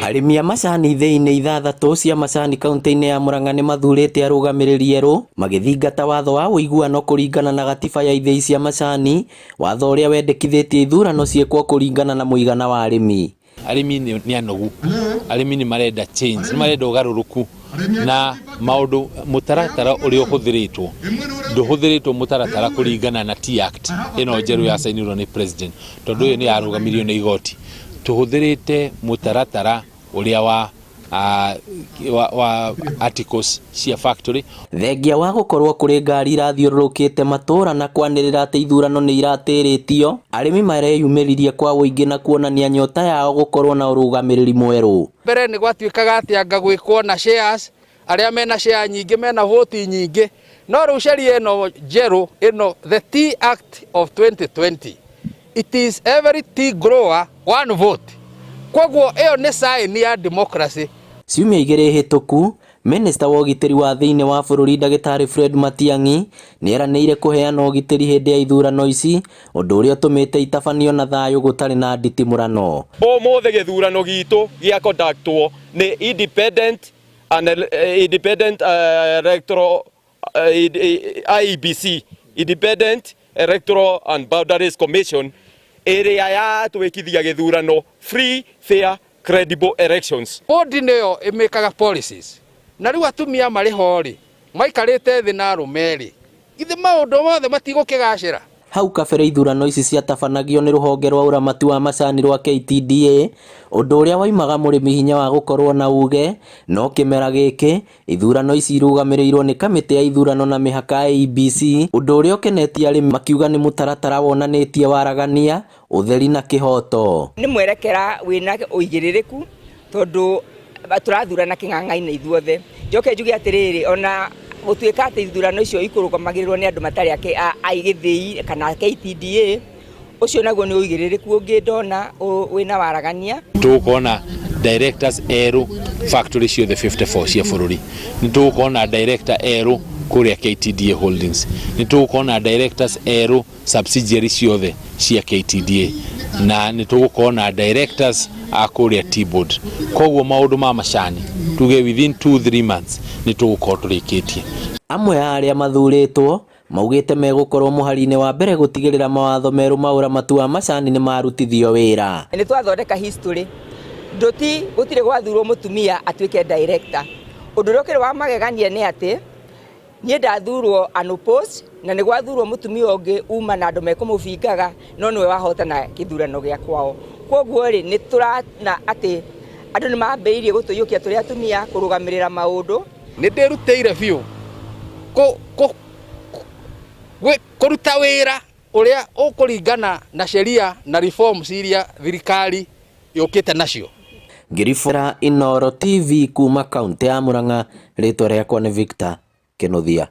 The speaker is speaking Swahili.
Arĩmi a macani thĩinĩ ithathatũ cia macani kaunti-inĩ ya Murang'a nĩ mathurĩte arũgamĩrĩri erũ magĩthingata watho wa ũiguano kũringana na gatiba ya ithĩi cia macani, watho ũrĩa wendekithĩtie ithurano ciĩkwo kũringana na mũigana wa arĩmi. Arĩmi nĩ anogu, arĩmi nĩ marenda change, nĩ marenda ũgarũrũku na maũndũ mũtaratara ũrĩa ũhũthĩrĩtwo ndũhũthĩrĩtwo mũtaratara kũringana na T-Act ĩno njerũ yasainirwo nĩ president, tondũ ũyũ nĩ yarũgamirio nĩ igoti. Tuhũthĩrĩte mũtaratara ũrĩa wa articles cia factory. Thengia wa gũkorwo kũrĩ ngari irathiũrũrũkĩte matũra na kwanĩrĩra atĩ ithurano nĩ iratĩrĩtio, arĩmi mareyumĩririe kwa ũingĩ na kuonania nyota yao gũkorwo na ũrũgamĩrĩri mwerũ. Mbere nĩ gwatuĩkaga atĩ anga gwĩkwo na shares, arĩa mena share nyingĩ mena vote nyingĩ, no rĩu sheria ĩno njerũ ĩno, the T-Act of 2020, it is every tea grower one vote. Koguo ĩyo nĩ sign ya democracy. Ciumia igĩrĩ hĩtũku, Minister wa ũgitĩri wa thĩinĩ wa bũrũri Ndagĩtarĩ Fred Matiang'i nĩeranĩire kũheana ũgitĩri hĩndĩ ya ithurano ici, ũndũ ũrĩa ũtũmĩte itabanio na thayũ gũtarĩ na nditimũrano. Ũmũthĩ gĩthurano gitũ gĩa conductwo nĩ independent electoral IEBC, Independent Electoral and Boundaries Commission, ĩrĩa yatwĩkithia gĩthurano free, fair, credible elections. Bodi nĩyo ĩmĩkaga policies. Na rĩu atumia marĩ ho-rĩ, maikarĩte thĩ na arũme-rĩ, githĩ maũndũ mothe matigũkĩgacĩra. Hau kabere ithurano ici ciatabanagio nĩ rũhonge rwa ũramati wa macani rwa KTDA, ũndũ ũrĩa waimaga mũrĩmi hinya wa gũkorwo na uge, no kĩmera gĩkĩ ithurano ici irũgamĩrĩirwo nĩ kamĩtĩ ya ithurano na mĩhaka IEBC, ũndũ ũrĩa ũkenetie arĩmi makiuga nĩ mũtaratara wonanĩtie waragania, ũtheri na kĩhoto. Nĩ mwerekera wĩna ũigĩrĩrĩku tondũ tũrathurana kĩng'ang'ainĩ ithuothe. Njoke njuge atĩrĩrĩ, ona gũtuĩka atĩ ithurano icio ikũrũgamagĩrĩrwo nĩ andũ matarĩ a gĩthĩi kana KTDA, ũcio naguo nĩ ũigĩrĩrĩku ũngĩ ndona wĩna waragania. Tũkuona directors erũ factory ciothe 54 cia bũrũri. Nĩ tũkuona director erũ kũrĩa KTDA Holdings. Nĩ tũkuona directors erũ subsidiary ciothe cia KTDA. Na nĩ tũkuona directors a kũrĩa T-Board. Koguo maũndũ ma macani tuge within 2-3 months nĩ tũgũkorwo tũrĩkĩtie. Amwe a arĩa mathurĩtwo maugĩte megũkorwo mũhari-inĩ wa mbere gũtigĩrĩra mawatho merũ ma ũramati wa macani nĩ marutithio wĩra. Nĩ twathondeka history. Gũtirĩ gwathurwo mũtumia atuĩke director. Ũndũ ũrĩa ũkĩrĩ wa magegania nĩ atĩ niĩ ndathurwo unopposed na nĩ gwathurwo mũtumia ũngĩ uma na andũ mekũmũbingaga, no nĩwe wahotana gĩthurano gĩa kwao. Koguo-rĩ nĩ tũrona atĩ andũ nĩ mambĩrĩirie gũtũiyũkia tũrĩ atumia kũrũgamĩrĩra maũndũ. Nĩ ndĩrutĩire biũ kũruta wĩra ũrĩa ũkũringana na sheria na reforms iria thirikari yũkĩte nacio. Ngĩribũra Inooro TV kuma kaunti ya Murang'a, rĩtwa rĩakwa nĩ Victor Kĩnuthia.